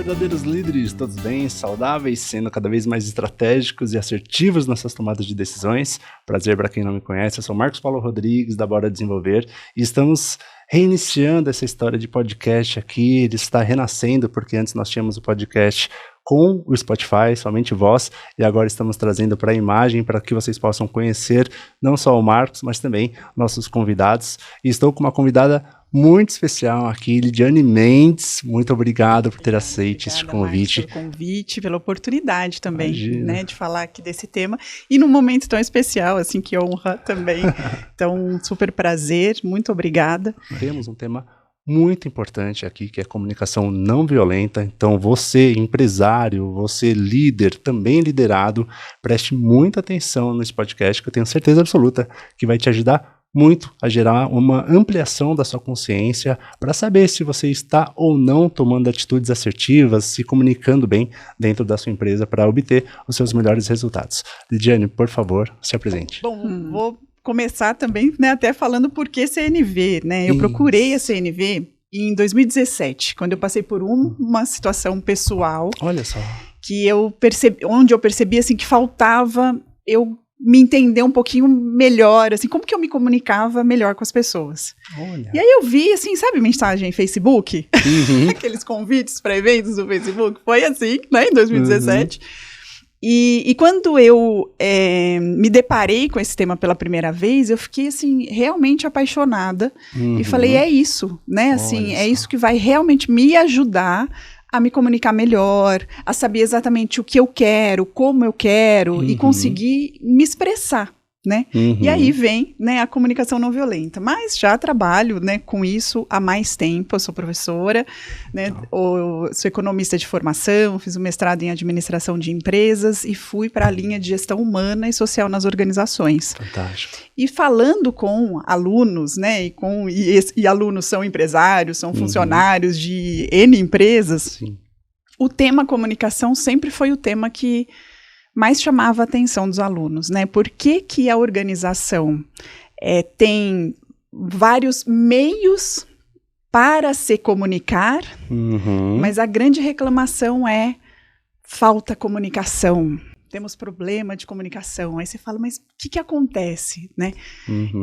verdadeiros líderes, todos bem, saudáveis, sendo cada vez mais estratégicos e assertivos nessas tomadas de decisões. Prazer para quem não me conhece, eu sou Marcos Paulo Rodrigues, da Bora Desenvolver, e estamos reiniciando essa história de podcast aqui. Ele está renascendo, porque antes nós tínhamos o podcast com o Spotify, somente voz, e agora estamos trazendo para a imagem, para que vocês possam conhecer não só o Marcos, mas também nossos convidados. E estou com uma convidada muito especial aqui, Lidiane Mendes. Muito obrigado por ter aceito este convite. Marcos, pelo convite, pela oportunidade também, né, de falar aqui desse tema. E num momento tão especial, assim, que honra também. Então, super prazer, muito obrigada. Temos um tema muito importante aqui, que é comunicação não violenta. Então, você, empresário, você, líder, também liderado, preste muita atenção nesse podcast, que eu tenho certeza absoluta que vai te ajudar muito a gerar uma ampliação da sua consciência para saber se você está ou não tomando atitudes assertivas, se comunicando bem dentro da sua empresa para obter os seus melhores resultados. Lidiane, por favor, se apresente. Bom, vou começar também, né, até falando por que CNV, né? Eu procurei a CNV em 2017, quando eu passei por uma situação pessoal. Olha só. Que eu percebi, onde eu percebi assim que faltava eu me entender um pouquinho melhor, assim, como que eu me comunicava melhor com as pessoas. Olha. E aí eu vi, assim, sabe mensagem em Facebook? Aqueles convites para eventos do Facebook, foi assim, né, em 2017. E quando eu me deparei com esse tema pela primeira vez, eu fiquei, assim, realmente apaixonada. E falei, é isso, né, assim, é isso que vai realmente me ajudar a me comunicar melhor, a saber exatamente o que eu quero, como eu quero, e conseguir me expressar, né? E aí vem, né, a comunicação não violenta. Mas já trabalho, né, com isso há mais tempo. Eu sou professora, né, sou economista de formação, fiz um mestrado em administração de empresas e fui para a linha de gestão humana e social nas organizações. Fantástico. E falando com alunos, né, e alunos são empresários, são funcionários de N empresas, Sim. O tema comunicação sempre foi o tema que mais chamava a atenção dos alunos, né? Por que a organização tem vários meios para se comunicar, mas a grande reclamação é falta comunicação. Temos problema de comunicação. Aí você fala, mas o que acontece, né?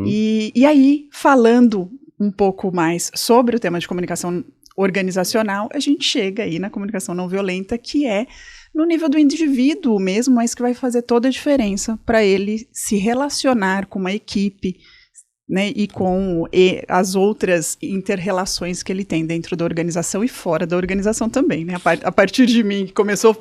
E aí, falando um pouco mais sobre o tema de comunicação organizacional, a gente chega aí na comunicação não violenta, que é no nível do indivíduo mesmo, mas que vai fazer toda a diferença para ele se relacionar com uma equipe, né, e com as outras inter-relações que ele tem dentro da organização e fora da organização também, né? A partir de mim, que começou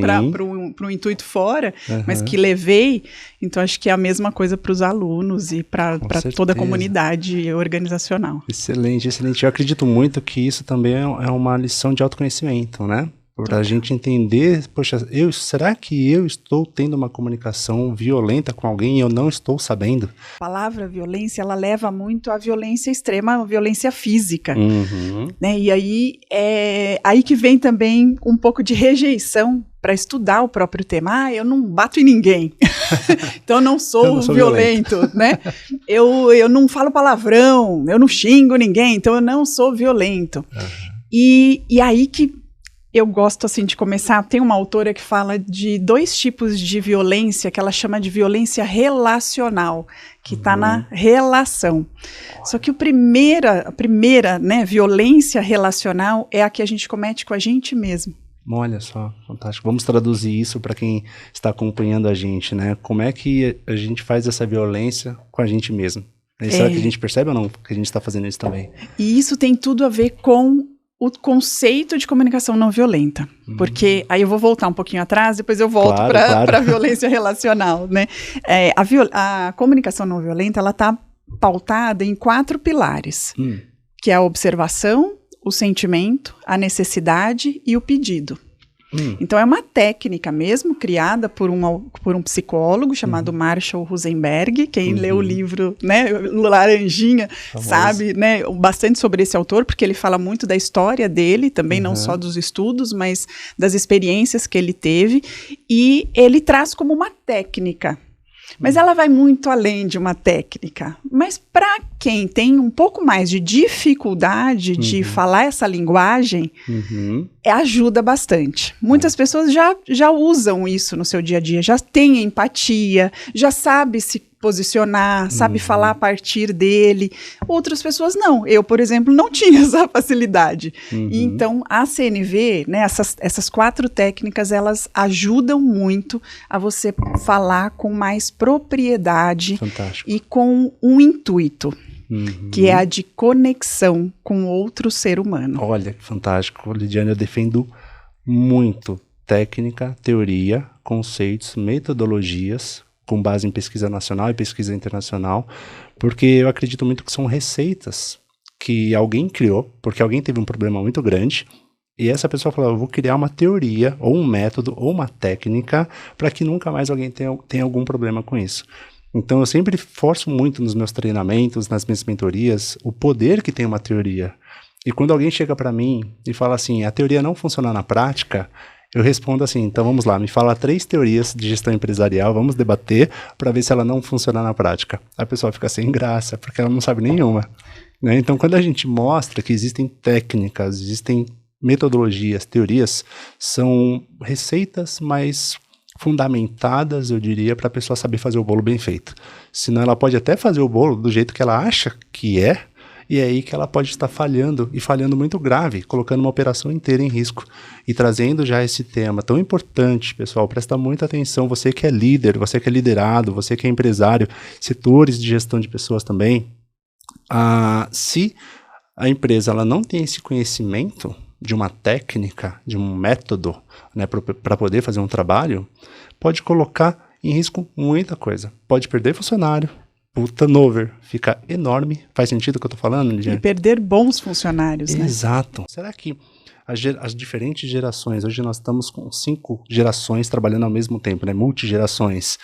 para um intuito fora, mas que levei, então acho que é a mesma coisa para os alunos e para toda a comunidade organizacional. Excelente, excelente. Eu acredito muito que isso também é uma lição de autoconhecimento, né? Para a gente entender, poxa, será que eu estou tendo uma comunicação violenta com alguém e eu não estou sabendo? A palavra violência, ela leva muito à violência extrema, à violência física. Né? E aí que vem também um pouco de rejeição para estudar o próprio tema. Eu não bato em ninguém, então eu não sou violento, né? Eu não falo palavrão, eu não xingo ninguém, então eu não sou violento. E aí que eu gosto, assim, de começar. Tem uma autora que fala de 2 tipos de violência, que ela chama de violência relacional, que está na relação. Só que a primeira, né, violência relacional é a que a gente comete com a gente mesmo. Olha só, fantástico. Vamos traduzir isso para quem está acompanhando a gente, né? Como é que a gente faz essa violência com a gente mesmo? Será que a gente percebe ou não que a gente está fazendo isso também? E isso tem tudo a ver com o conceito de comunicação não violenta, porque aí eu vou voltar um pouquinho atrás, depois eu volto para a violência relacional, né? A comunicação não violenta, ela está pautada em 4 pilares, que é a observação, o sentimento, a necessidade e o pedido. Então é uma técnica mesmo, criada por um psicólogo chamado Marshall Rosenberg. Quem leu o livro, né, Laranjinha, sabe, né, bastante sobre esse autor, porque ele fala muito da história dele, também não só dos estudos, mas das experiências que ele teve, e ele traz como uma técnica Mas ela vai muito além de uma técnica. Mas para quem tem um pouco mais de dificuldade de falar essa linguagem, ajuda bastante. Muitas pessoas já usam isso no seu dia a dia, já têm empatia, já sabe se posicionar, sabe falar a partir dele. Outras pessoas não. Eu, por exemplo, não tinha essa facilidade. E então, a CNV, né, essas 4 técnicas, elas ajudam muito a você falar com mais propriedade. Fantástico. E com um intuito, que é a de conexão com outro ser humano. Olha, que fantástico. Lidiane, eu defendo muito técnica, teoria, conceitos, metodologias, com base em pesquisa nacional e pesquisa internacional, porque eu acredito muito que são receitas que alguém criou, porque alguém teve um problema muito grande, e essa pessoa falou, eu vou criar uma teoria, ou um método, ou uma técnica, para que nunca mais alguém tenha algum problema com isso. Então eu sempre forço muito nos meus treinamentos, nas minhas mentorias, o poder que tem uma teoria. E quando alguém chega para mim e fala assim, a teoria não funciona na prática, eu respondo assim, então vamos lá, me fala 3 teorias de gestão empresarial, vamos debater para ver se ela não funciona na prática. A pessoa fica sem graça, porque ela não sabe nenhuma. Né? Então quando a gente mostra que existem técnicas, existem metodologias, teorias, são receitas mais fundamentadas, eu diria, para a pessoa saber fazer o bolo bem feito. Senão ela pode até fazer o bolo do jeito que ela acha que é, e é aí que ela pode estar falhando, e falhando muito grave, colocando uma operação inteira em risco. E trazendo já esse tema tão importante, pessoal, presta muita atenção, você que é líder, você que é liderado, você que é empresário, setores de gestão de pessoas também, se a empresa ela não tem esse conhecimento de uma técnica, de um método, né, para poder fazer um trabalho, pode colocar em risco muita coisa. Pode perder funcionário, o turnover fica enorme. Faz sentido o que eu estou falando, Lidiane? E perder bons funcionários, né? Exato. Será que as diferentes gerações, hoje nós estamos com 5 gerações trabalhando ao mesmo tempo, né? Multigerações.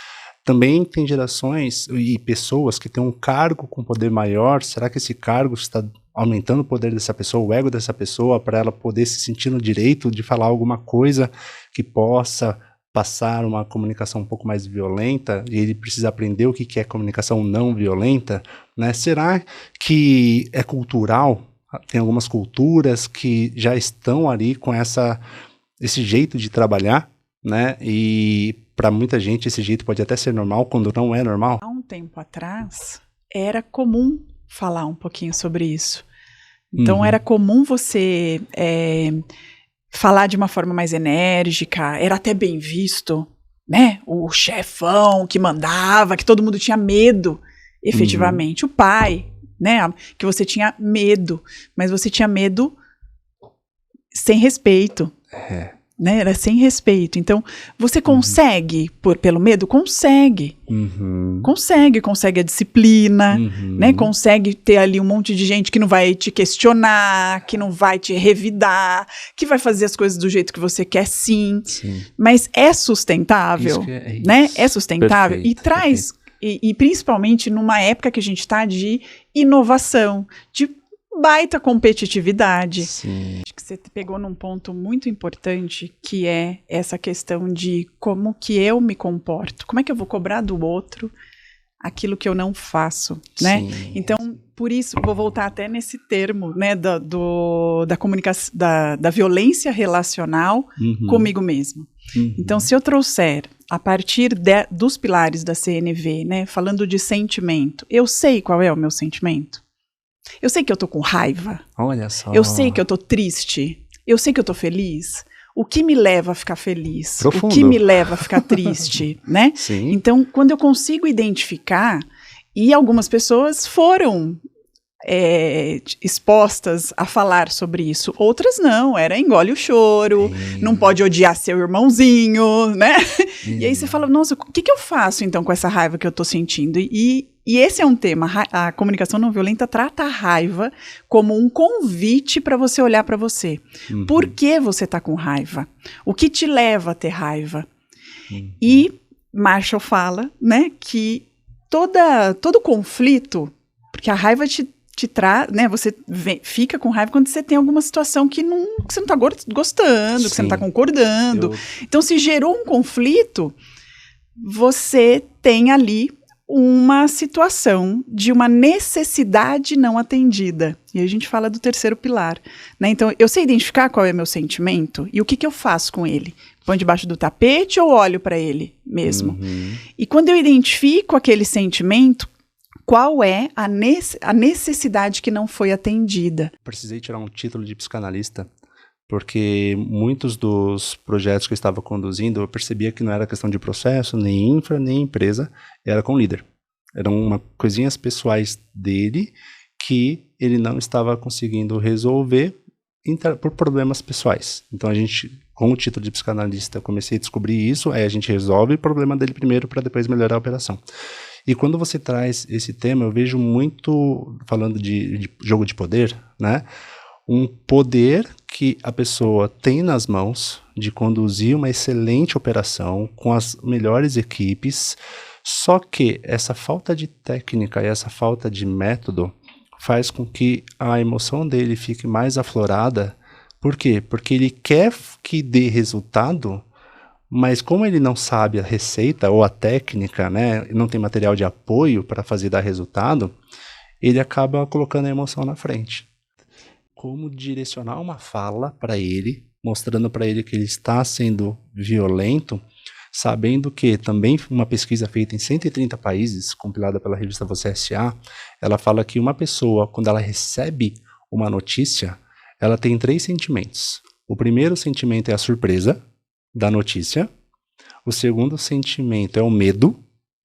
Também tem gerações e pessoas que têm um cargo com poder maior. Será que esse cargo está aumentando o poder dessa pessoa, o ego dessa pessoa, para ela poder se sentir no direito de falar alguma coisa que possa passar uma comunicação um pouco mais violenta, e ele precisa aprender o que é comunicação não violenta, né? Será que é cultural? Tem algumas culturas que já estão ali com esse jeito de trabalhar, né? E para muita gente esse jeito pode até ser normal, quando não é normal. Há um tempo atrás, era comum falar um pouquinho sobre isso. Então, era comum você falar de uma forma mais enérgica, era até bem visto, né? O chefão que mandava, que todo mundo tinha medo, efetivamente. O pai, né? Que você tinha medo, mas você tinha medo sem respeito. Né? Era sem respeito. Então, você consegue, pelo medo? Consegue. Consegue a disciplina, né? Consegue ter ali um monte de gente que não vai te questionar, que não vai te revidar, que vai fazer as coisas do jeito que você quer, sim. Mas é sustentável, né? É sustentável. Perfeito, e traz, e principalmente numa época que a gente está de inovação, de baita competitividade. Sim. Acho que você pegou num ponto muito importante, que é essa questão de como que eu me comporto, como é que eu vou cobrar do outro aquilo que eu não faço, né? Sim. Então, por isso, vou voltar até nesse termo, né, da comunicação, da violência relacional comigo mesmo. Então, se eu trouxer, a partir dos pilares da CNV, né, falando de sentimento, eu sei qual é o meu sentimento? Eu sei que eu tô com raiva. Olha só. Eu sei que eu tô triste. Eu sei que eu tô feliz. O que me leva a ficar feliz? Profundo. O que me leva a ficar triste, né? Sim. Então, quando eu consigo identificar, e algumas pessoas foram expostas a falar sobre isso, outras não, era engole o choro, não pode odiar seu irmãozinho, né? E aí você fala, nossa, o que eu faço então com essa raiva que eu tô sentindo? E esse é um tema, a comunicação não violenta trata a raiva como um convite para você olhar para você. Por que você tá com raiva? O que te leva a ter raiva? E Marshall fala, né, que todo conflito, porque a raiva te traz, né, você fica com raiva quando você tem alguma situação que você não tá gostando, que você não tá concordando. Então, se gerou um conflito, você tem ali uma situação de uma necessidade não atendida. E a gente fala do terceiro pilar, né? Então, eu sei identificar qual é meu sentimento e o que eu faço com ele. Põe debaixo do tapete ou olho para ele mesmo? E quando eu identifico aquele sentimento, qual é a necessidade que não foi atendida? Precisei tirar um título de psicanalista, porque muitos dos projetos que eu estava conduzindo, eu percebia que não era questão de processo, nem infra, nem empresa, era com o líder. Eram coisinhas pessoais dele que ele não estava conseguindo resolver por problemas pessoais. Então a gente, com o título de psicanalista, eu comecei a descobrir isso, aí a gente resolve o problema dele primeiro para depois melhorar a operação. E quando você traz esse tema, eu vejo muito, falando de jogo de poder, né? Um poder que a pessoa tem nas mãos de conduzir uma excelente operação com as melhores equipes, só que essa falta de técnica e essa falta de método faz com que a emoção dele fique mais aflorada. Por quê? Porque ele quer que dê resultado, mas como ele não sabe a receita ou a técnica, né, não tem material de apoio para fazer dar resultado, ele acaba colocando a emoção na frente. Como direcionar uma fala para ele, mostrando para ele que ele está sendo violento, sabendo que também uma pesquisa feita em 130 países, compilada pela revista Você S.A., ela fala que uma pessoa, quando ela recebe uma notícia, ela tem 3 sentimentos. O primeiro sentimento é a surpresa da notícia. O segundo sentimento é o medo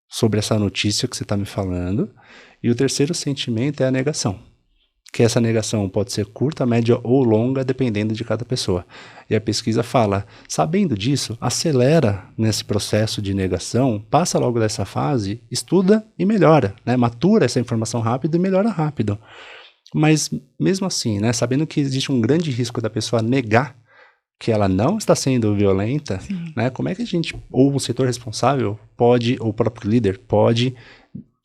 sobre essa notícia que você está me falando. E o terceiro sentimento é a negação. Que essa negação pode ser curta, média ou longa, dependendo de cada pessoa. E a pesquisa fala, sabendo disso, acelera nesse processo de negação, passa logo dessa fase, estuda e melhora, né? Matura essa informação rápido e melhora rápido. Mas mesmo assim, né, sabendo que existe um grande risco da pessoa negar que ela não está sendo violenta, né, como é que a gente, ou o setor responsável pode, ou o próprio líder pode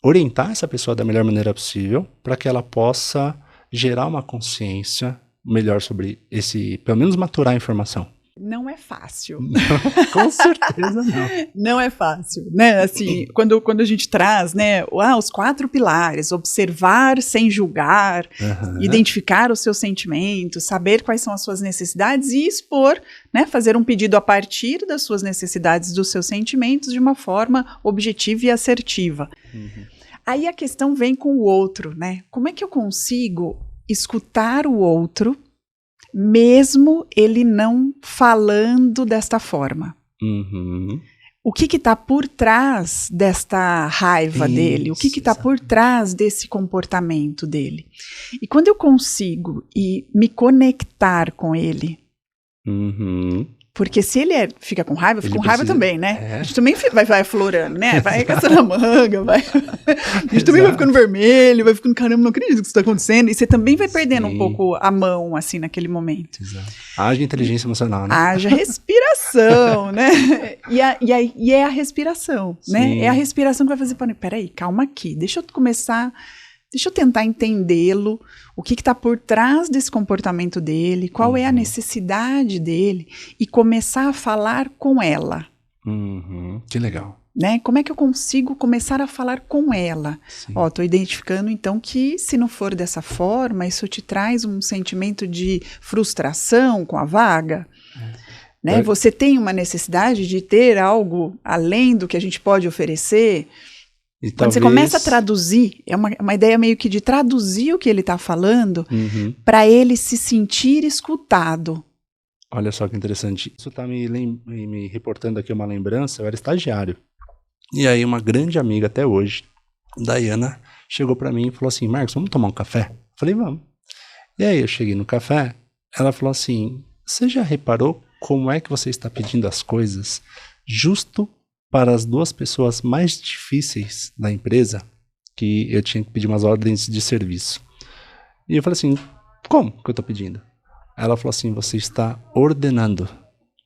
orientar essa pessoa da melhor maneira possível para que ela possa gerar uma consciência melhor sobre esse, pelo menos maturar a informação? Não é fácil. Com certeza não. Não é fácil, né? Assim, quando a gente traz, né, os 4 pilares, observar sem julgar, identificar os seus sentimentos, saber quais são as suas necessidades e expor, né, fazer um pedido a partir das suas necessidades, dos seus sentimentos, de uma forma objetiva e assertiva. Aí a questão vem com o outro, né? Como é que eu consigo escutar o outro mesmo ele não falando desta forma? O que está por trás desta raiva dele? O que está por trás desse comportamento dele? E quando eu consigo me conectar com ele, porque se ele fica com raiva, eu fico com raiva também, né? A gente também vai aflorando, né? Vai caçando a manga, a gente também vai ficando vermelho, vai ficando, caramba, não acredito que isso está acontecendo. E você também vai perdendo um pouco a mão, assim, naquele momento. Haja inteligência emocional, né? Haja respiração, né? E é a respiração, né? É a respiração que vai fazer, peraí, calma aqui, deixa eu tentar entendê-lo, o que está por trás desse comportamento dele, qual é a necessidade dele, e começar a falar com ela. Que legal. Né? Como é que eu consigo começar a falar com ela? Estou identificando então que se não for dessa forma, isso te traz um sentimento de frustração com a vaga. Né? Você tem uma necessidade de ter algo além do que a gente pode oferecer. Quando você começa a traduzir, é uma ideia meio que de traduzir o que ele está falando para ele se sentir escutado. Olha só que interessante. Isso está me reportando aqui uma lembrança. Eu era estagiário. E aí uma grande amiga até hoje, Dayana, chegou para mim e falou assim, Marcos, vamos tomar um café? Eu falei, vamos. E aí eu cheguei no café, ela falou assim, você já reparou como é que você está pedindo as coisas justo para as 2 pessoas mais difíceis da empresa, que eu tinha que pedir umas ordens de serviço? E eu falei assim, como que eu estou pedindo? Ela falou assim, você está ordenando,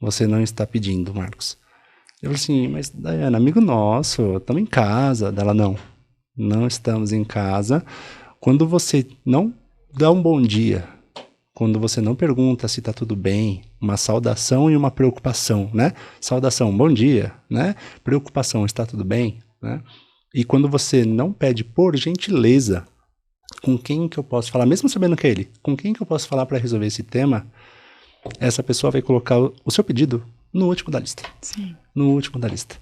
você não está pedindo, Marcos. Eu falei assim, mas Dayana, amigo nosso, estamos em casa. Ela, não estamos em casa. Quando você não dá um bom dia quando você não pergunta se está tudo bem, uma saudação e uma preocupação, né? Saudação, bom dia, né? Preocupação, está tudo bem, né? E quando você não pede por gentileza, com quem que eu posso falar, mesmo sabendo que é ele, com quem que eu posso falar para resolver esse tema, essa pessoa vai colocar o seu pedido no último da lista. Sim. No último da lista.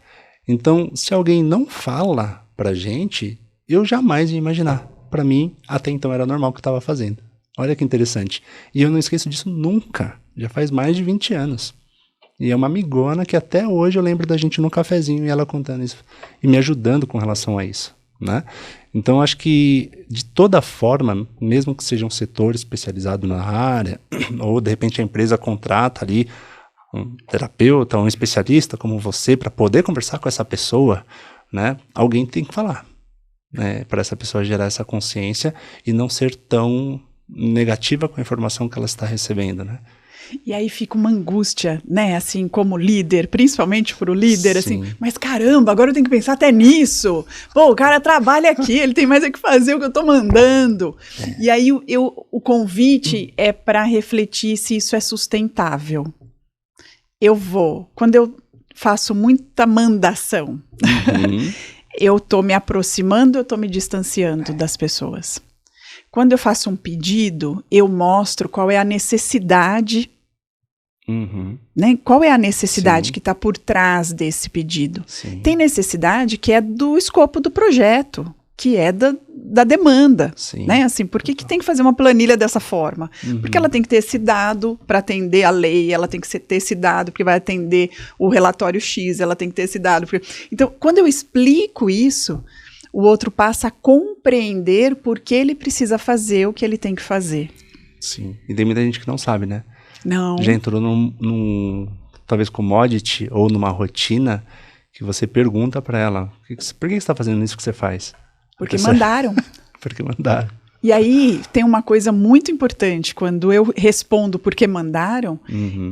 Então, se alguém não fala pra gente, eu jamais ia imaginar. Pra mim, até então era normal o que eu estava fazendo. Olha que interessante. E eu não esqueço disso nunca. Já faz mais de 20 anos. E é uma amigona que até hoje eu lembro da gente no cafezinho e ela contando isso. E me ajudando com relação a isso, né? Então, acho que, de toda forma, mesmo que seja um setor especializado na área, ou de repente a empresa contrata ali um terapeuta, um especialista como você, para poder conversar com essa pessoa, né? Alguém tem que falar, né? Para essa pessoa gerar essa consciência e não ser tão negativa com a informação que ela está recebendo, né? E aí fica uma angústia, né, assim, como líder, principalmente para o líder, Sim. assim, mas caramba, agora eu tenho que pensar até nisso. Pô, o cara trabalha aqui, ele tem mais é que fazer o que eu estou mandando. E aí o convite é para refletir se isso é sustentável. Quando eu faço muita mandação, eu estou me aproximando, eu estou me distanciando das pessoas. Quando eu faço um pedido, eu mostro qual é a necessidade, né? Qual é a necessidade que está por trás desse pedido? Sim. Tem necessidade que é do escopo do projeto, que é da demanda, Sim. né? Assim, por que tem que fazer uma planilha dessa forma? Porque ela tem que ter esse dado para atender a lei, ela tem que ter esse dado porque vai atender o relatório X, ela tem que ter esse dado. Então, quando eu explico isso, o outro passa a compreender por que ele precisa fazer o que ele tem que fazer. Sim. E tem muita gente que não sabe, né? Não. Já entrou num talvez commodity ou numa rotina que você pergunta para ela, por que você está fazendo isso que você faz? Porque mandaram. Porque mandaram. E aí tem uma coisa muito importante, quando eu respondo porque mandaram,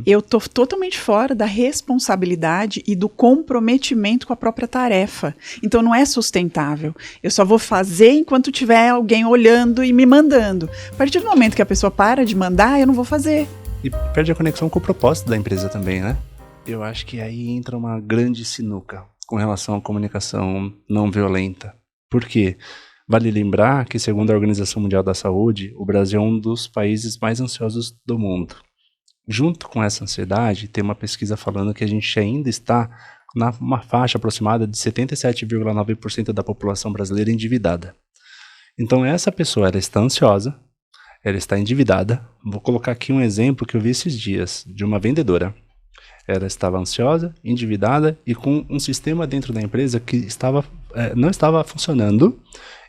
eu estou totalmente fora da responsabilidade e do comprometimento com a própria tarefa. Então não é sustentável. Eu só vou fazer enquanto tiver alguém olhando e me mandando. A partir do momento que a pessoa para de mandar, eu não vou fazer. E perde a conexão com o propósito da empresa também, né? Eu acho que aí entra uma grande sinuca com relação à comunicação não violenta. Por quê? Vale lembrar que, segundo a Organização Mundial da Saúde, o Brasil é um dos países mais ansiosos do mundo. Junto com essa ansiedade, tem uma pesquisa falando que a gente ainda está numa faixa aproximada de 77,9% da população brasileira endividada. Então essa pessoa, ela está ansiosa, ela está endividada. Vou colocar aqui um exemplo que eu vi esses dias, de uma vendedora. Ela estava ansiosa, endividada e com um sistema dentro da empresa que não estava funcionando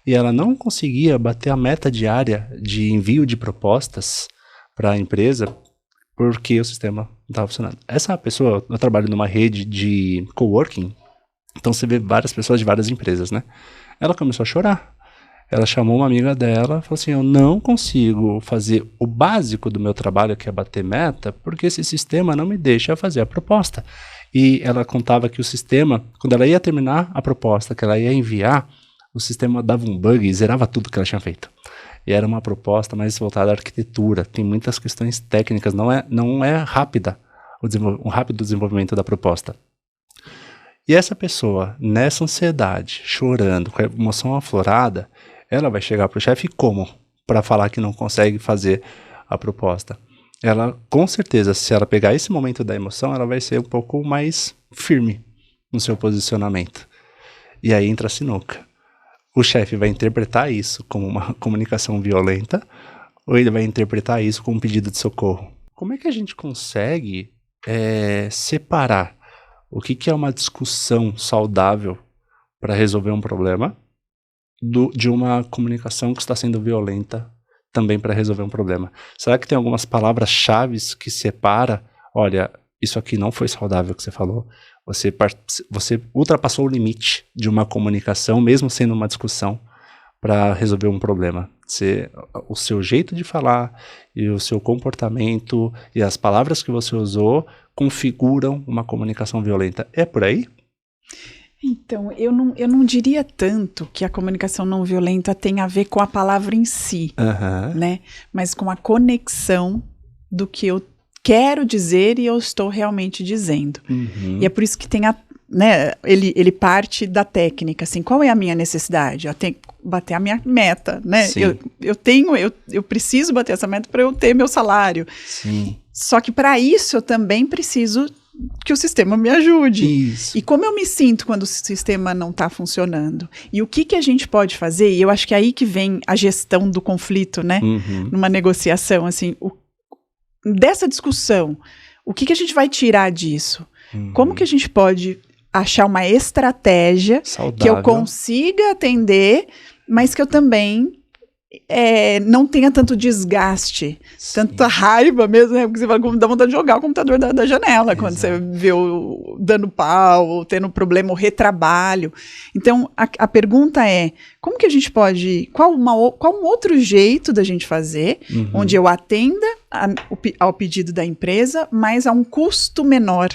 e ela não conseguia bater a meta diária de envio de propostas para a empresa porque o sistema não estava funcionando. Essa pessoa, eu trabalho numa rede de coworking, então você vê várias pessoas de várias empresas, né? Ela começou a chorar. Ela chamou uma amiga dela e falou assim, eu não consigo fazer o básico do meu trabalho, que é bater meta, porque esse sistema não me deixa fazer a proposta. E ela contava que o sistema, quando ela ia terminar a proposta, que ela ia enviar, o sistema dava um bug e zerava tudo que ela tinha feito. E era uma proposta mais voltada à arquitetura, tem muitas questões técnicas, não é rápida um rápido desenvolvimento da proposta. E essa pessoa, nessa ansiedade, chorando, com a emoção aflorada, ela vai chegar para o chefe como? Para falar que não consegue fazer a proposta. Ela, com certeza, se ela pegar esse momento da emoção, ela vai ser um pouco mais firme no seu posicionamento. E aí entra a sinuca. O chefe vai interpretar isso como uma comunicação violenta ou ele vai interpretar isso como um pedido de socorro? Como é que a gente consegue separar o que é uma discussão saudável para resolver um problema de uma comunicação que está sendo violenta também para resolver um problema? Será que tem algumas palavras-chave que separa? Olha, isso aqui não foi saudável que você falou. Você ultrapassou o limite de uma comunicação, mesmo sendo uma discussão, para resolver um problema. O seu jeito de falar e o seu comportamento e as palavras que você usou configuram uma comunicação violenta. É por aí? Então, eu não diria tanto que a comunicação não violenta tem a ver com a palavra em si, né? Mas com a conexão do que eu quero dizer e eu estou realmente dizendo. E é por isso que tem né, ele parte da técnica, assim, qual é a minha necessidade? Eu tenho que bater a minha meta, né? Eu preciso bater essa meta para eu ter meu salário. Sim. Só que para isso eu também preciso que o sistema me ajude. Isso. E como eu me sinto quando o sistema não está funcionando? E o que a gente pode fazer? E eu acho que é aí que vem a gestão do conflito, né? Numa negociação, assim, dessa discussão, o que a gente vai tirar disso? Como que a gente pode achar uma estratégia saudável, que eu consiga atender, mas que eu também não tenha tanto desgaste, tanta raiva mesmo, né? Porque você fala, dá vontade de jogar o computador da janela. Exato. Quando você vê dando pau, ou tendo problema, o retrabalho. Então, a pergunta é, como que a gente pode, qual um outro jeito da gente fazer, onde eu atenda ao pedido da empresa, mas a um custo menor?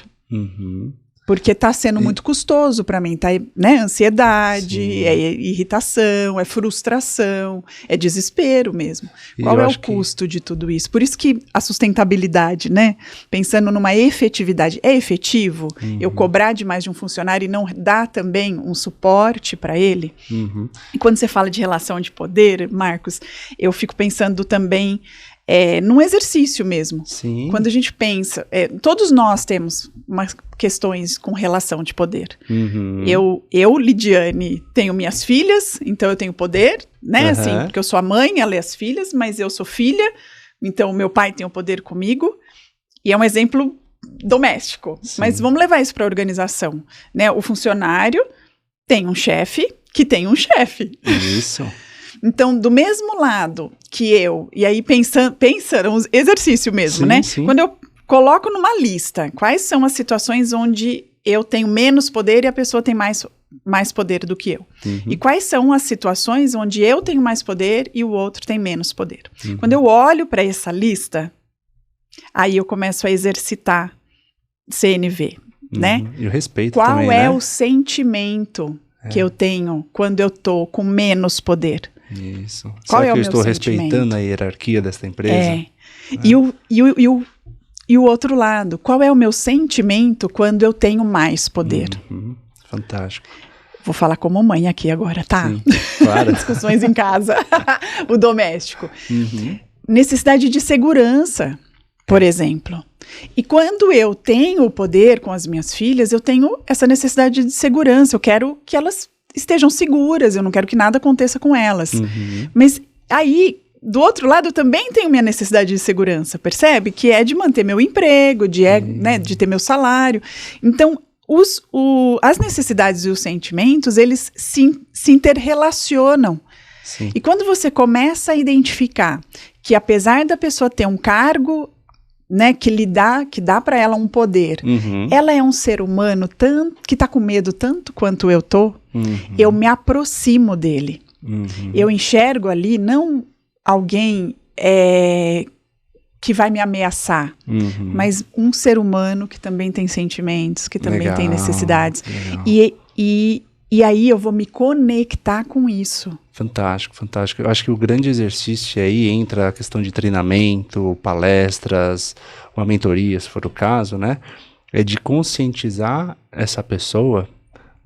Porque está sendo muito custoso para mim, tá, né? Ansiedade, é irritação, é frustração, é desespero mesmo. Qual é o custo de tudo isso? Por isso que a sustentabilidade, né? Pensando numa efetividade, é efetivo eu cobrar demais de um funcionário e não dar também um suporte para ele? E quando você fala de relação de poder, Marcos, eu fico pensando também num exercício mesmo. Sim. Quando a gente pensa, todos nós temos questões com relação de poder. Eu, Lidiane, tenho minhas filhas, então eu tenho poder, né? Assim, porque eu sou a mãe, ela é as filhas, mas eu sou filha, então meu pai tem o poder comigo. E é um exemplo doméstico. Sim. Mas vamos levar isso para a organização, né? O funcionário tem um chefe que tem um chefe. Isso. Então, do mesmo lado que e aí pensando um exercício mesmo, né? Sim. Quando eu coloco numa lista quais são as situações onde eu tenho menos poder e a pessoa tem mais poder do que eu. E quais são as situações onde eu tenho mais poder e o outro tem menos poder. Quando eu olho para essa lista, aí eu começo a exercitar CNV, né? E o respeito qual também, é né? o sentimento que eu tenho quando eu tô com menos poder? Isso. Qual Será é que o eu estou meu sentimento? respeitando a hierarquia desta empresa? E o outro lado, qual é o meu sentimento quando eu tenho mais poder? Fantástico. Vou falar como mãe aqui agora, tá? Sim, claro. Discussões em casa, o doméstico. Necessidade de segurança, por exemplo. E quando eu tenho o poder com as minhas filhas, eu tenho essa necessidade de segurança. Eu quero que elas estejam seguras, eu não quero que nada aconteça com elas. Mas aí, do outro lado, eu também tenho minha necessidade de segurança, percebe? Que é de manter meu emprego, né, de ter meu salário. Então, as necessidades e os sentimentos, eles se interrelacionam. Sim. E quando você começa a identificar que apesar da pessoa ter um cargo, né, que dá para ela um poder, ela é um ser humano que está com medo tanto quanto eu tô, eu me aproximo dele. Eu enxergo ali não alguém que vai me ameaçar, mas um ser humano que também tem sentimentos, que também tem necessidades. E aí eu vou me conectar com isso. Fantástico, fantástico. Eu acho que o grande exercício aí entra a questão de treinamento, palestras, uma mentoria, se for o caso, né? É de conscientizar essa pessoa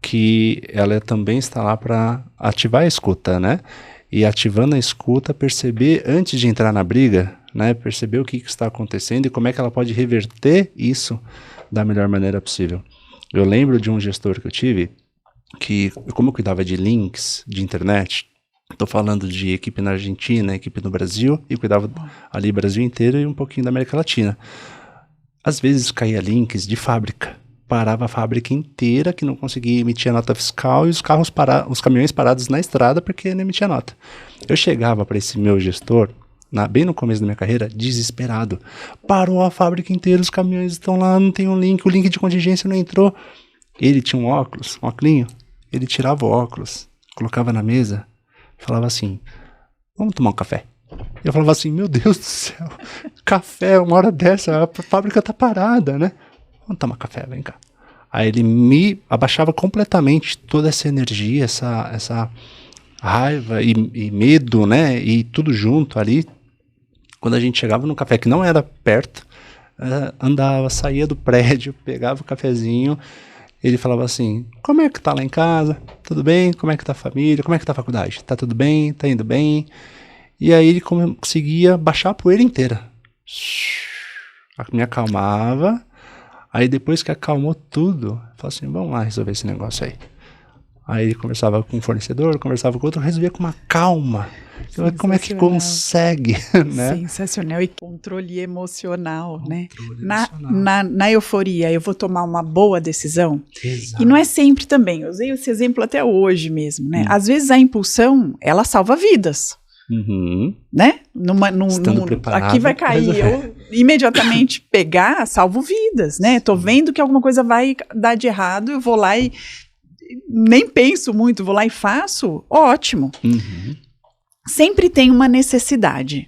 que ela também está lá para ativar a escuta, né? E ativando a escuta, perceber antes de entrar na briga, né? Perceber o que está acontecendo e como é que ela pode reverter isso da melhor maneira possível. Eu lembro de um gestor que eu tive, que como eu cuidava de links de internet, estou falando de equipe na Argentina, equipe no Brasil, e cuidava ali Brasil inteiro e um pouquinho da América Latina. Às vezes caía links de fábrica, parava a fábrica inteira que não conseguia emitir a nota fiscal e os caminhões parados na estrada porque não emitia nota. Eu chegava para esse meu gestor, bem no começo da minha carreira, desesperado. Parou a fábrica inteira, os caminhões estão lá, não tem um link, o link de contingência não entrou. Ele tinha um óculos, um óculinho, ele tirava o óculos, colocava na mesa, falava assim, vamos tomar um café. Eu falava assim, meu Deus do céu, café, uma hora dessa, a fábrica tá parada, né? Vamos tomar café, vem cá. Aí ele me abaixava completamente toda essa energia, essa raiva e medo, né? E tudo junto ali. Quando a gente chegava no café, que não era perto, andava, saía do prédio, pegava o cafezinho, ele falava assim, como é que tá lá em casa? Tudo bem? Como é que tá a família? Como é que tá a faculdade? Tá tudo bem? Tá indo bem? E aí ele conseguia baixar a poeira inteira. Me acalmava. Aí depois que acalmou tudo, falou assim, vamos lá resolver esse negócio aí. Aí ele conversava com um fornecedor, conversava com outro, resolvia com uma calma. Como é que consegue, né? Sensacional. E controle emocional, né? Emocional. Na euforia, eu vou tomar uma boa decisão. Exato. E não é sempre também. Eu usei esse exemplo até hoje mesmo, né? Às vezes a impulsão, ela salva vidas. Né? Aqui vai cair, eu imediatamente pegar, salvo vidas, né? Tô vendo que alguma coisa vai dar de errado, eu vou lá e nem penso muito, vou lá e faço, ótimo. Sempre tem uma necessidade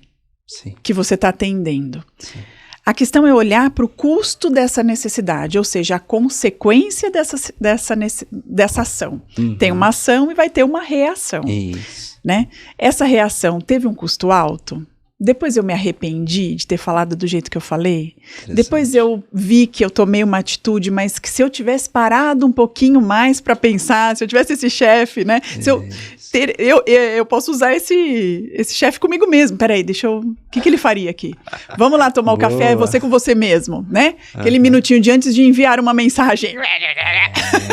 que você está atendendo. Sim. A questão é olhar para o custo dessa necessidade, ou seja, a consequência dessa ação. Tem uma ação e vai ter uma reação. Isso. Né? Essa reação teve um custo alto? Depois eu me arrependi de ter falado do jeito que eu falei. Depois eu vi que eu tomei uma atitude, mas que se eu tivesse parado um pouquinho mais para pensar, se eu tivesse esse chefe, né? Eu posso usar esse chefe comigo mesmo. Peraí, o que ele faria aqui? Vamos lá tomar o café, você com você mesmo, né? Aquele minutinho de antes de enviar uma mensagem.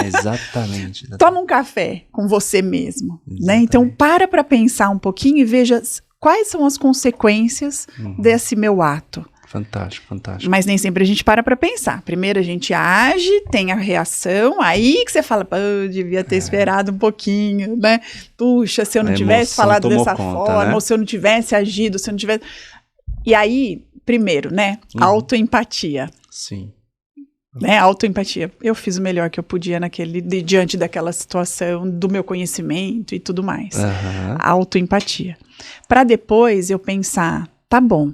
Exatamente. Toma um café com você mesmo, né? Então para pensar um pouquinho e veja quais são as consequências desse meu ato. Fantástico, fantástico. Mas nem sempre a gente para pensar. Primeiro a gente age, tem a reação, aí que você fala, eu devia ter esperado um pouquinho, né? Puxa, se eu não tivesse falado dessa forma, né? Ou se eu não tivesse agido, se eu não tivesse... E aí, primeiro, né? Autoempatia. Sim. Né? Autoempatia. Eu fiz o melhor que eu podia diante daquela situação, do meu conhecimento e tudo mais. Autoempatia. Para depois eu pensar, tá bom,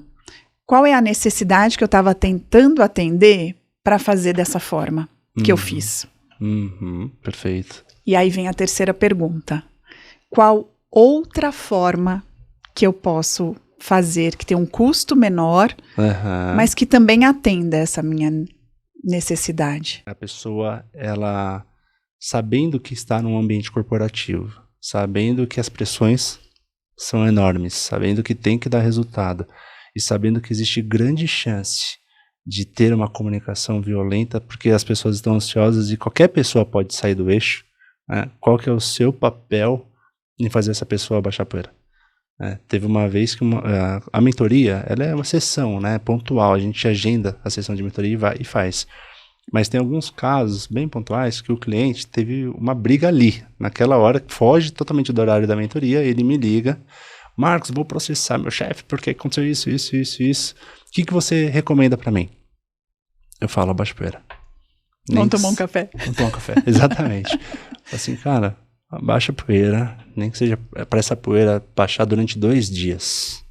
qual é a necessidade que eu estava tentando atender para fazer dessa forma que eu fiz? Perfeito. E aí vem a terceira pergunta. Qual outra forma que eu posso fazer que tem um custo menor, mas que também atenda essa minha necessidade? A pessoa, ela sabendo que está num ambiente corporativo, sabendo que as pressões são enormes, sabendo que tem que dar resultado e sabendo que existe grande chance de ter uma comunicação violenta, porque as pessoas estão ansiosas e qualquer pessoa pode sair do eixo, né? Qual que é o seu papel em fazer essa pessoa baixar a poeira? Teve uma vez que a mentoria, ela é uma sessão, né, pontual, a gente agenda a sessão de mentoria e vai e faz. Mas tem alguns casos bem pontuais que o cliente teve uma briga ali, naquela hora, foge totalmente do horário da mentoria, ele me liga, Marcos, vou processar meu chefe porque aconteceu isso. O que você recomenda pra mim? Eu falo, abaixa a poeira. Vamos tomar um café. Vamos tomar um café, exatamente. Assim, cara, abaixa a poeira, nem que seja para essa poeira baixar durante 2 dias,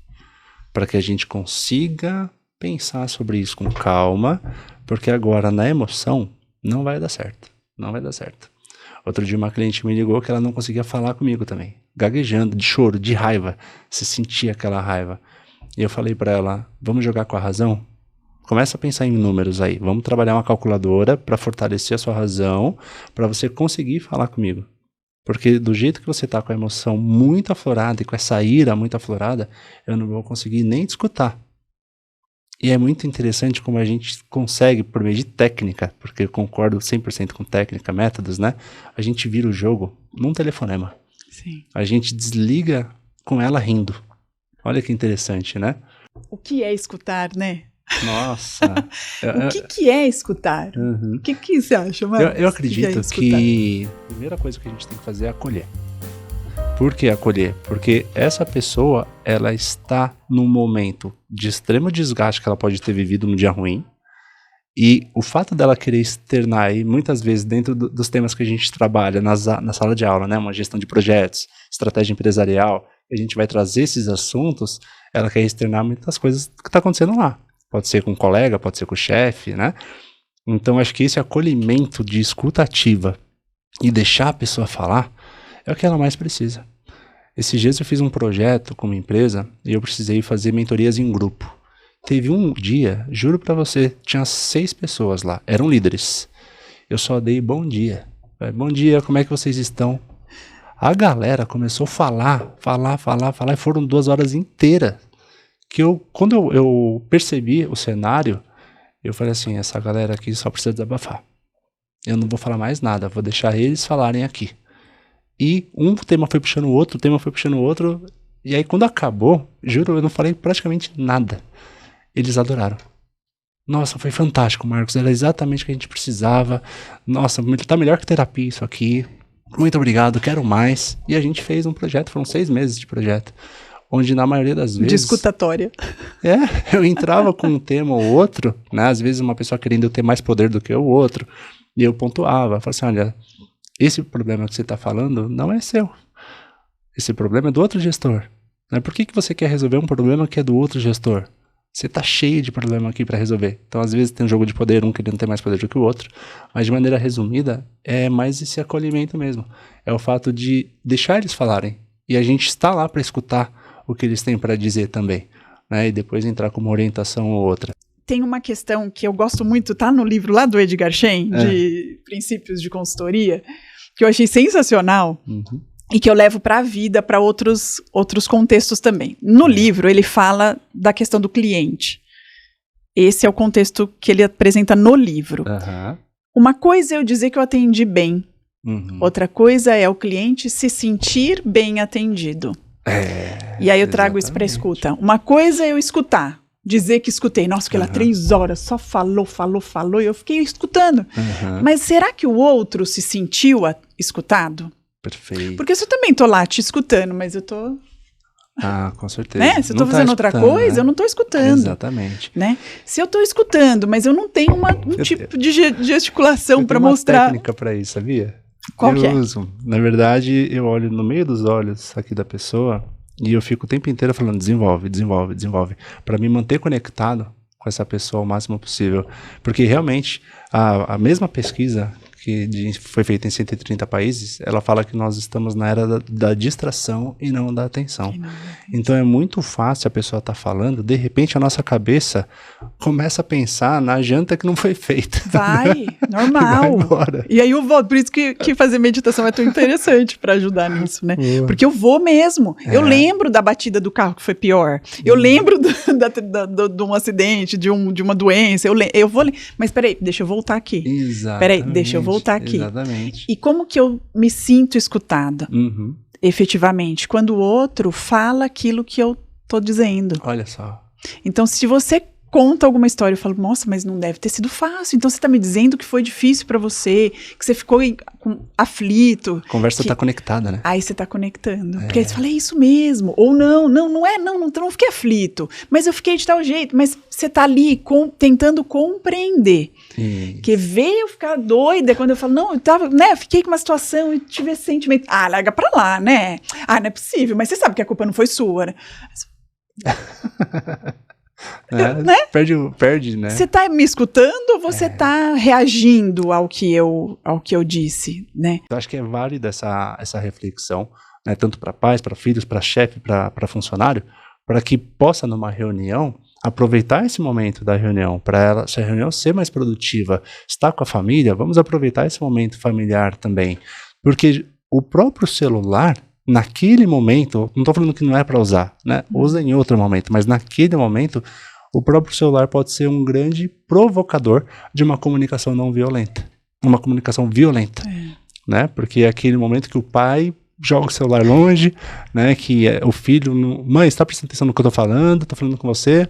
para que a gente consiga pensar sobre isso com calma, porque agora na emoção não vai dar certo, não vai dar certo. Outro dia uma cliente me ligou que ela não conseguia falar comigo também, gaguejando, de choro, de raiva, se sentia aquela raiva. E eu falei para ela, vamos jogar com a razão? Começa a pensar em números aí, vamos trabalhar uma calculadora para fortalecer a sua razão, para você conseguir falar comigo. Porque do jeito que você tá com a emoção muito aflorada e com essa ira muito aflorada, eu não vou conseguir nem te escutar. E é muito interessante como a gente consegue, por meio de técnica, porque eu concordo 100% com técnica, métodos, né? A gente vira o jogo num telefonema. Sim. A gente desliga com ela rindo. Olha que interessante, né? O que é escutar, né? Nossa. O que é escutar? O que você acha, Marcos? Eu acredito que a primeira coisa que a gente tem que fazer é acolher. Por que acolher? Porque essa pessoa, ela está num momento de extremo desgaste que ela pode ter vivido num dia ruim, e o fato dela querer externar aí, muitas vezes dentro dos temas que a gente trabalha na sala de aula, né, uma gestão de projetos, estratégia empresarial, a gente vai trazer esses assuntos, ela quer externar muitas coisas que está acontecendo lá. Pode ser com um colega, pode ser com o chefe, né? Então, acho que esse acolhimento de escuta ativa e deixar a pessoa falar é o que ela mais precisa. Esses dias eu fiz um projeto com uma empresa e eu precisei fazer mentorias em grupo. Teve um dia, juro pra você, tinha 6 pessoas lá, eram líderes. Eu só dei bom dia. Bom dia, como é que vocês estão? A galera começou a falar, e foram 2 horas inteiras. Quando eu percebi o cenário, eu falei assim, essa galera aqui só precisa desabafar. Eu não vou falar mais nada, vou deixar eles falarem aqui. E um tema foi puxando o outro, e aí quando acabou, juro, eu não falei praticamente nada. Eles adoraram. Nossa, foi fantástico, Marcos, era exatamente o que a gente precisava. Nossa, tá melhor que terapia isso aqui. Muito obrigado, quero mais. E a gente fez um projeto, foram 6 meses de projeto. Onde na maioria das vezes... Discutatória. Eu entrava com um tema ou outro, né? Às vezes uma pessoa querendo ter mais poder do que o outro, e eu pontuava, falava assim, olha, esse problema que você está falando não é seu. Esse problema é do outro gestor. Né? Por que você quer resolver um problema que é do outro gestor? Você está cheio de problema aqui para resolver. Então, às vezes tem um jogo de poder, um querendo ter mais poder do que o outro, mas de maneira resumida, é mais esse acolhimento mesmo. É o fato de deixar eles falarem, e a gente está lá para escutar o que eles têm para dizer também, né? E depois entrar com uma orientação ou outra. Tem uma questão que eu gosto muito, tá no livro lá do Edgar Schein, de Princípios de Consultoria, que eu achei sensacional e que eu levo para a vida, para outros contextos também. No livro, ele fala da questão do cliente. Esse é o contexto que ele apresenta no livro. Uma coisa é eu dizer que eu atendi bem. Outra coisa é o cliente se sentir bem atendido. E aí eu trago isso para escuta. Uma coisa é eu escutar. Dizer que escutei. Nossa, porque ela 3 horas só falou, e eu fiquei escutando. Mas será que o outro se sentiu escutado? Perfeito. Porque se eu também tô lá te escutando, mas eu tô... com certeza. Né? Se eu tô fazendo outra coisa, né? Eu não tô escutando. Exatamente. Né? Se eu tô escutando, mas eu não tenho um tipo de gesticulação para mostrar... Eu tenho uma técnica para isso, sabia? Qual que é? Eu uso. Na verdade, eu olho no meio dos olhos aqui da pessoa... E eu fico o tempo inteiro falando, desenvolve, para me manter conectado com essa pessoa o máximo possível. Porque realmente, a mesma pesquisa que foi feita em 130 países, ela fala que nós estamos na era da distração e não da atenção. Então é muito fácil a pessoa estar falando, de repente a nossa cabeça começa a pensar na janta que não foi feita. Vai, normal. E aí eu volto, por isso que fazer meditação é tão interessante para ajudar nisso, né? Porque eu vou mesmo. Eu lembro da batida do carro que foi pior. Eu lembro de um acidente, de uma doença. Eu vou... Mas peraí, deixa eu voltar aqui. Exatamente. Peraí, deixa eu voltar aqui. Exatamente. E como que eu me sinto escutada? Efetivamente, quando o outro fala aquilo que eu tô dizendo. Olha só. Então, se você conta alguma história, eu falo, nossa, mas não deve ter sido fácil. Então, você tá me dizendo que foi difícil para você, que você ficou aflito. A conversa tá conectada, né? Aí você tá conectando. Porque aí você fala, é isso mesmo. Ou não fiquei aflito. Mas eu fiquei de tal jeito. Mas você tá ali tentando compreender. Que veio eu ficar doida quando eu falo, não, eu tava, né, fiquei com uma situação e tive esse sentimento. Larga pra lá, né? Não é possível, mas você sabe que a culpa não foi sua, né? Né? Perde, né? Você tá me escutando ou você tá reagindo ao que eu disse, né? Eu acho que é válida essa reflexão, né, tanto para pais, para filhos, para chefe, para funcionário, para que possa numa reunião aproveitar esse momento da reunião, para essa reunião ser mais produtiva, estar com a família, vamos aproveitar esse momento familiar também, porque o próprio celular, naquele momento, não estou falando que não é para usar, né? Usa em outro momento, mas naquele momento, o próprio celular pode ser um grande provocador de uma comunicação não violenta, uma comunicação violenta, né? Porque é aquele momento que o pai joga o celular longe, né? Que o filho, mãe, está prestando atenção no que eu estou falando com você.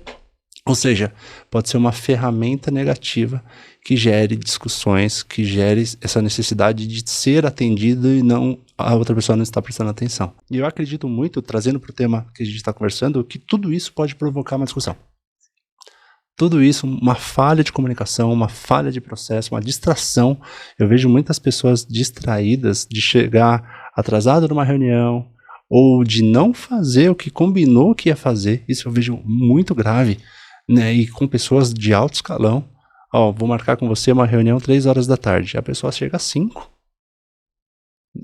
Ou seja, pode ser uma ferramenta negativa que gere discussões, que gere essa necessidade de ser atendido e não a outra pessoa não está prestando atenção. E eu acredito muito, trazendo para o tema que a gente está conversando, que tudo isso pode provocar uma discussão. Tudo isso, uma falha de comunicação, uma falha de processo, uma distração. Eu vejo muitas pessoas distraídas de chegar atrasado numa reunião ou de não fazer o que combinou que ia fazer. Isso eu vejo muito grave. Né, e com pessoas de alto escalão, Ó, vou marcar com você uma reunião 3 horas da tarde. A pessoa chega às 5.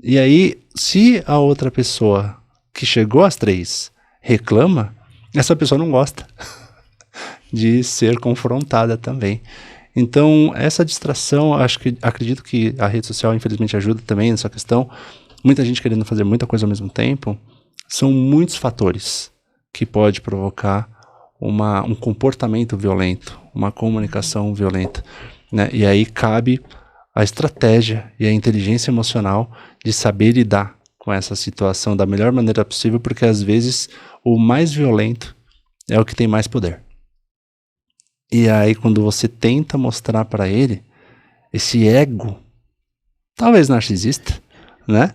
E aí, se a outra pessoa que chegou às 3 reclama, essa pessoa não gosta de ser confrontada também. Então, essa distração, acredito que a rede social, infelizmente, ajuda também nessa questão. Muita gente querendo fazer muita coisa ao mesmo tempo. São muitos fatores que pode provocar um comportamento violento, uma comunicação violenta, né? E aí cabe a estratégia e a inteligência emocional de saber lidar com essa situação da melhor maneira possível, porque às vezes o mais violento é o que tem mais poder. E aí quando você tenta mostrar para ele esse ego, talvez narcisista, né?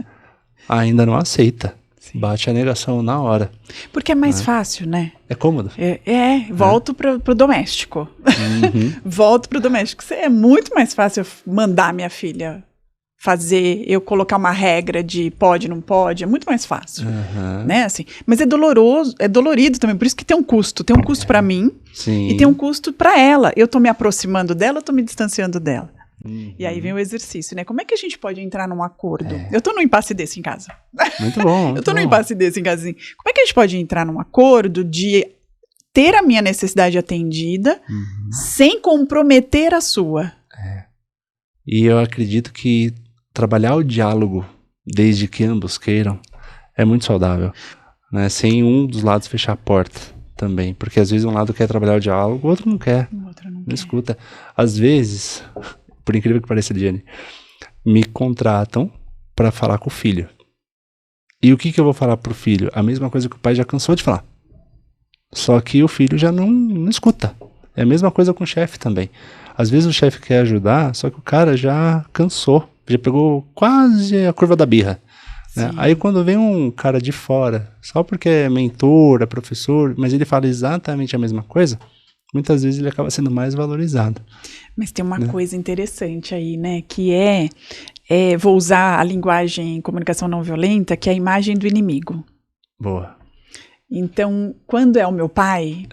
Ainda não aceita. Sim. Bate a negação na hora. Porque é mais fácil, né? É cômodo. Volto pro doméstico. Volto pro doméstico. É muito mais fácil mandar minha filha fazer, eu colocar uma regra de pode, não pode, é muito mais fácil, né, assim. Mas é doloroso, é dolorido também, por isso que tem um custo para mim. Sim. E tem um custo para ela. Eu tô me aproximando dela, eu tô me distanciando dela. E aí vem o exercício, né? Como é que a gente pode entrar num acordo? Eu tô num impasse desse em casa. Muito bom. Eu tô num impasse desse em casa, assim. Como é que a gente pode entrar num acordo de ter a minha necessidade atendida sem comprometer a sua? E eu acredito que trabalhar o diálogo, desde que ambos queiram, é muito saudável, né? Sem um dos lados fechar a porta também. Porque às vezes um lado quer trabalhar o diálogo, o outro não quer. O outro não quer. Escuta. Às vezes, por incrível que pareça, Lidiane, me contratam para falar com o filho. E o que eu vou falar pro filho? A mesma coisa que o pai já cansou de falar. Só que o filho já não escuta. É a mesma coisa com o chefe também. Às vezes o chefe quer ajudar, só que o cara já cansou. Já pegou quase a curva da birra. Né? Aí quando vem um cara de fora, só porque é mentor, é professor, mas ele fala exatamente a mesma coisa, muitas vezes ele acaba sendo mais valorizado. Mas tem uma coisa interessante aí, né? Que vou usar a linguagem em comunicação não violenta, que é a imagem do inimigo. Boa. Então, quando é o meu pai,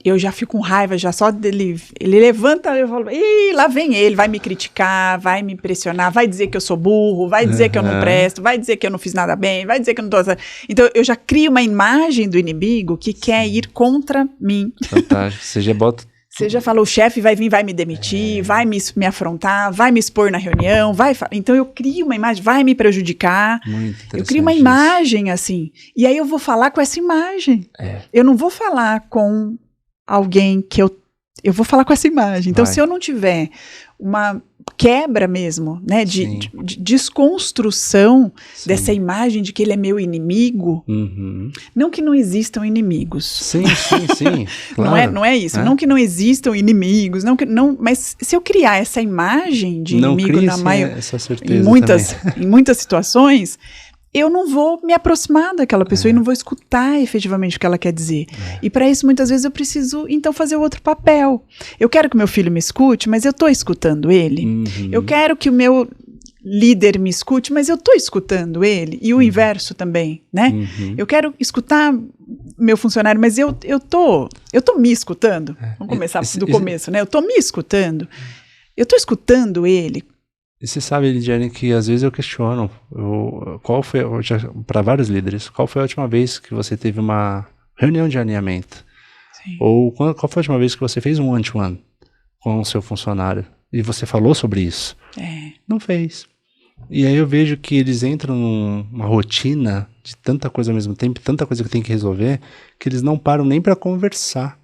eu já fico com raiva, já só dele. Ele levanta, eu falo, ih, lá vem ele, vai me criticar, vai me pressionar, vai dizer que eu sou burro, vai dizer que eu não presto, vai dizer que eu não fiz nada bem, vai dizer que eu não tô... Então, eu já crio uma imagem do inimigo que quer ir contra mim. Fantástico. Você já bota... Você já falou, o chefe vai vir, vai me demitir, vai me afrontar, vai me expor na reunião, então eu crio uma imagem, vai me prejudicar. Muito interessante. Eu crio uma imagem assim, e aí eu vou falar com essa imagem. Eu não vou falar com alguém que eu vou falar com essa imagem. Então, se eu não tiver uma quebra mesmo, né, de desconstrução dessa imagem de que ele é meu inimigo, não que não existam inimigos. Sim. Claro. Não é isso. Não que não existam inimigos, mas se eu criar essa imagem de inimigo essa certeza em muitas situações, eu não vou me aproximar daquela pessoa e não vou escutar efetivamente o que ela quer dizer. E para isso, muitas vezes, eu preciso, então, fazer outro papel. Eu quero que o meu filho me escute, mas eu estou escutando ele. Eu quero que o meu líder me escute, mas eu estou escutando ele. E o inverso também, né? Eu quero escutar meu funcionário, mas eu tô me escutando. Vamos começar do começo, né? Eu estou me escutando. Eu estou escutando ele. E você sabe, Lidiane, que às vezes eu questiono, para vários líderes, qual foi a última vez que você teve uma reunião de alinhamento? Sim. Ou qual foi a última vez que você fez um one-to-one com o seu funcionário? E você falou sobre isso? Não fez. E aí eu vejo que eles entram numa rotina de tanta coisa ao mesmo tempo, tanta coisa que tem que resolver, que eles não param nem para conversar.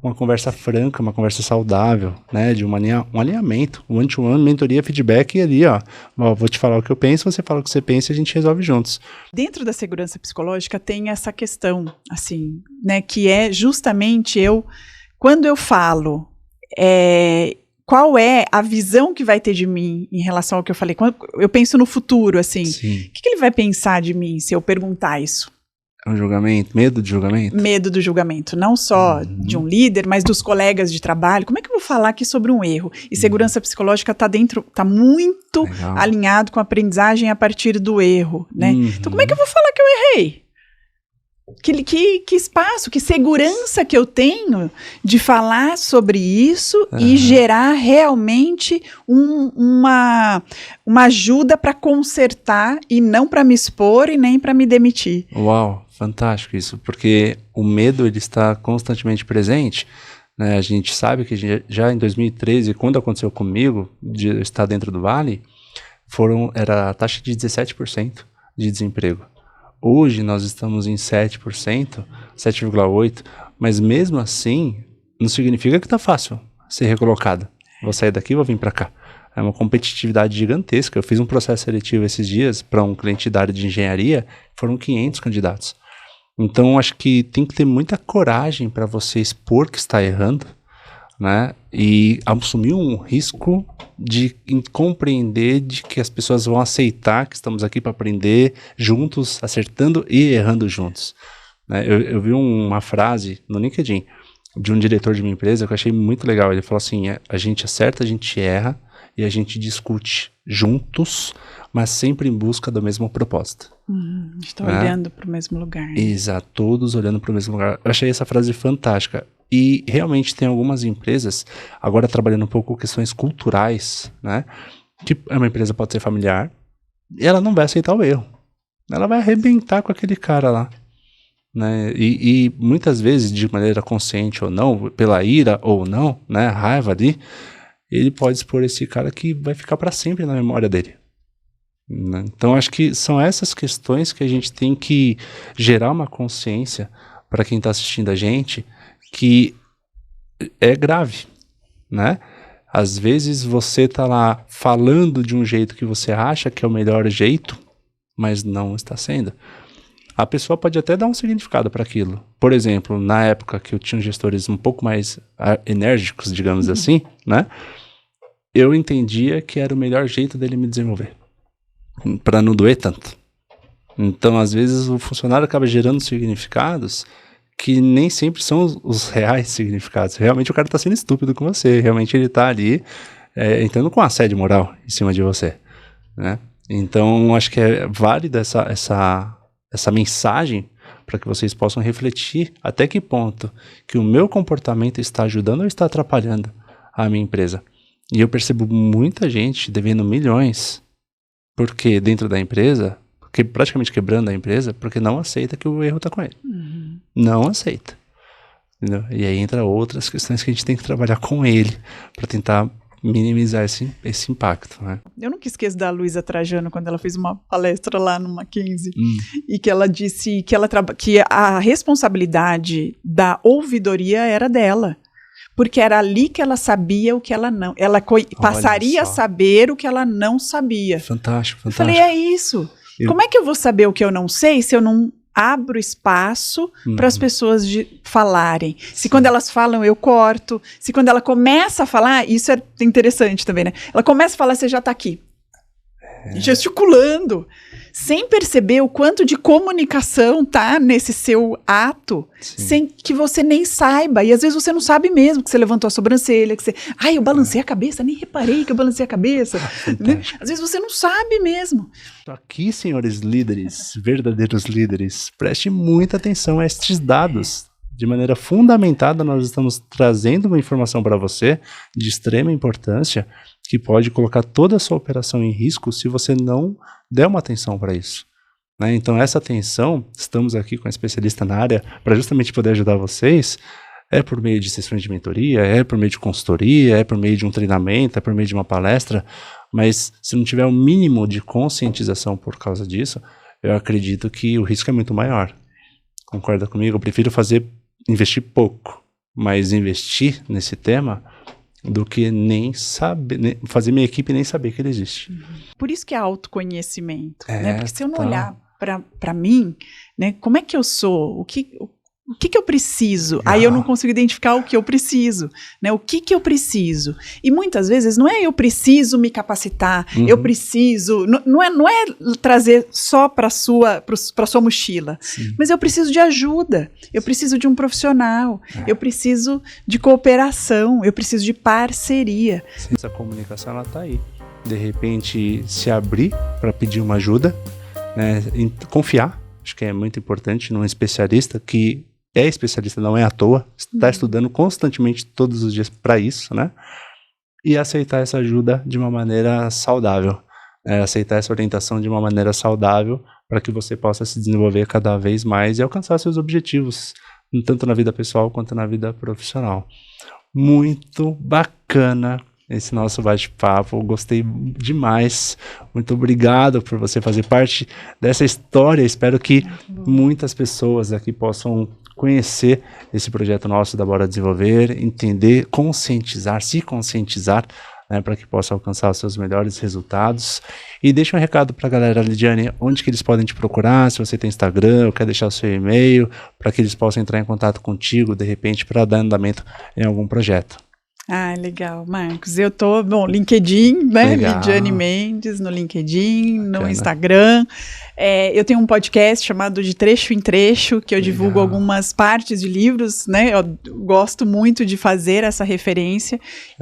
Uma conversa franca, uma conversa saudável, né, de um alinhamento, one-to-one, mentoria, feedback, e ali, vou te falar o que eu penso, você fala o que você pensa e a gente resolve juntos. Dentro da segurança psicológica tem essa questão, assim, né, que é justamente quando eu falo, qual é a visão que vai ter de mim em relação ao que eu falei, quando eu penso no futuro, assim, o que ele vai pensar de mim se eu perguntar isso? É um julgamento? Medo de julgamento? Medo do julgamento, não só de um líder, mas dos colegas de trabalho. Como é que eu vou falar aqui sobre um erro? E segurança psicológica está muito alinhado com a aprendizagem a partir do erro, né? Então, como é que eu vou falar que eu errei? Que espaço, que segurança que eu tenho de falar sobre isso e gerar realmente uma ajuda para consertar e não para me expor e nem para me demitir. Uau, fantástico isso, porque o medo ele está constantemente presente, né? A gente sabe que já em 2013, quando aconteceu comigo, de eu estar dentro do Vale, era a taxa de 17% de desemprego. Hoje nós estamos em 7%, 7,8%, mas mesmo assim não significa que está fácil ser recolocado. Vou sair daqui e vou vir para cá. É uma competitividade gigantesca. Eu fiz um processo seletivo esses dias para um cliente da área de engenharia, foram 500 candidatos. Então acho que tem que ter muita coragem para você expor que está errando, né? E assumir um risco de compreender de que as pessoas vão aceitar que estamos aqui para aprender juntos, acertando e errando juntos, né? Eu vi uma frase no LinkedIn de um diretor de uma empresa que eu achei muito legal. Ele falou assim: a gente acerta, a gente erra e a gente discute juntos, mas sempre em busca do mesmo propósito. Estou olhando para o mesmo lugar. Exato, todos olhando para o mesmo lugar. Eu achei essa frase fantástica. E realmente tem algumas empresas, agora trabalhando um pouco com questões culturais, né? Que uma empresa pode ser familiar e ela não vai aceitar o erro. Ela vai arrebentar com aquele cara lá, né? E muitas vezes, de maneira consciente ou não, pela ira ou não, né? Raiva ali, ele pode expor esse cara que vai ficar para sempre na memória dele, né? Então acho que são essas questões que a gente tem que gerar uma consciência para quem está assistindo a gente, que é grave, né? Às vezes você tá lá falando de um jeito que você acha que é o melhor jeito, mas não está sendo. A pessoa pode até dar um significado para aquilo. Por exemplo, na época que eu tinha gestores um pouco mais enérgicos, digamos assim, né? Eu entendia que era o melhor jeito dele me desenvolver, para não doer tanto. Então, às vezes, o funcionário acaba gerando significados que nem sempre são os reais significados. Realmente o cara tá sendo estúpido com você, realmente ele tá ali entrando com assédio moral em cima de você, né? Então acho que é válida essa mensagem para que vocês possam refletir até que ponto que o meu comportamento está ajudando ou está atrapalhando a minha empresa. E eu percebo muita gente devendo milhões porque dentro da empresa, praticamente quebrando a empresa, porque não aceita que o erro está com ele. Não aceita. Entendeu? E aí entra outras questões que a gente tem que trabalhar com ele para tentar minimizar esse impacto, né? Eu nunca esqueço da Luísa Trajano quando ela fez uma palestra lá no Mackenzie e que ela disse que a responsabilidade da ouvidoria era dela. Porque era ali que ela sabia o que ela não... Ela passaria a saber o que ela não sabia. Fantástico, fantástico. Eu falei, é isso. Como é que eu vou saber o que eu não sei se eu não abro espaço para as pessoas falarem? Se quando elas falam, eu corto. Se quando ela começa a falar, isso é interessante também, né? Ela começa a falar, você já está aqui. Gesticulando. Sem perceber o quanto de comunicação tá nesse seu ato, sem que você nem saiba. E às vezes você não sabe mesmo que você levantou a sobrancelha, que você... eu balancei a cabeça, nem reparei que eu balancei a cabeça. Né? Às vezes você não sabe mesmo. Aqui, senhores líderes, verdadeiros líderes, preste muita atenção a estes dados. De maneira fundamentada, nós estamos trazendo uma informação para você de extrema importância que pode colocar toda a sua operação em risco se você não der uma atenção para isso, né? Então essa atenção, estamos aqui com um especialista na área para justamente poder ajudar vocês, é por meio de sessões de mentoria, é por meio de consultoria, é por meio de um treinamento, é por meio de uma palestra, mas se não tiver o mínimo de conscientização por causa disso, eu acredito que o risco é muito maior. Concorda comigo? Eu prefiro investir pouco, mas investir nesse tema do que nem saber, fazer minha equipe nem saber que ele existe. Por isso que é autoconhecimento, né? Porque se eu não olhar para mim, né, como é que eu sou, o que eu preciso? Aí eu não consigo identificar o que eu preciso, né? O que eu preciso? E muitas vezes não é eu preciso me capacitar, eu preciso, não é trazer só para sua mochila, mas eu preciso de ajuda, eu preciso de um profissional, eu preciso de cooperação, eu preciso de parceria. Essa comunicação ela tá aí. De repente se abrir para pedir uma ajuda, né? Confiar. acho que é muito importante num especialista que é especialista, não é à toa, está estudando constantemente todos os dias para isso, né? E aceitar essa ajuda de uma maneira saudável, aceitar essa orientação de uma maneira saudável para que você possa se desenvolver cada vez mais e alcançar seus objetivos, tanto na vida pessoal quanto na vida profissional. Muito bacana esse nosso bate-papo, gostei demais, muito obrigado por você fazer parte dessa história, espero que muitas pessoas aqui possam conhecer esse projeto nosso da Bora Desenvolver, entender, se conscientizar, né, para que possa alcançar os seus melhores resultados. E deixa um recado para a galera, Lidiane, onde que eles podem te procurar, se você tem Instagram, ou quer deixar o seu e-mail, para que eles possam entrar em contato contigo, de repente, para dar andamento em algum projeto. Ah, legal, Marcos. Eu tô no LinkedIn, né? Legal. Lidiane Mendes, no LinkedIn, no Instagram. Eu tenho um podcast chamado De Trecho em Trecho, que eu divulgo algumas partes de livros, né? Eu gosto muito de fazer essa referência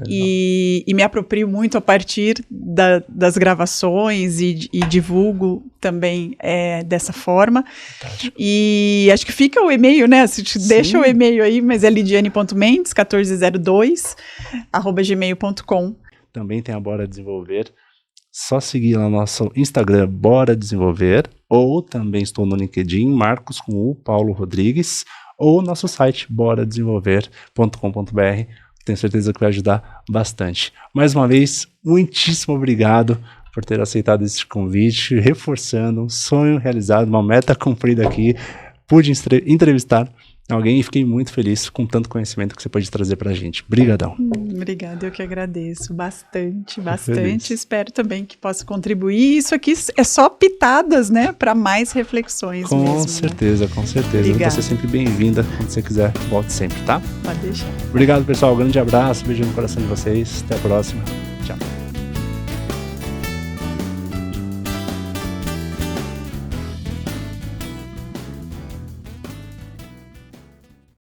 e me aproprio muito a partir das gravações e divulgo também dessa forma. Fantástico. E acho que fica o e-mail, né? Deixa o e-mail aí, mas é lidiane.mendes1402@gmail.com. Também tem a Bora Desenvolver. Só seguir lá no nosso Instagram, Bora Desenvolver, ou também estou no LinkedIn, Marcos com U, Paulo Rodrigues, ou nosso site, boradesenvolver.com.br. Tenho certeza que vai ajudar bastante. Mais uma vez, muitíssimo obrigado por ter aceitado esse convite, reforçando um sonho realizado, uma meta cumprida aqui. Pude entrevistar alguém e fiquei muito feliz com tanto conhecimento que você pode trazer pra gente. Brigadão. Obrigada, eu que agradeço bastante. Espero também que possa contribuir. Isso aqui é só pitadas, né, para mais reflexões mesmo. Com certeza. Obrigada. Você é sempre bem-vinda. Quando você quiser, volte sempre, tá? Pode deixar. Obrigado, pessoal. Um grande abraço, beijo no coração de vocês. Até a próxima. Tchau.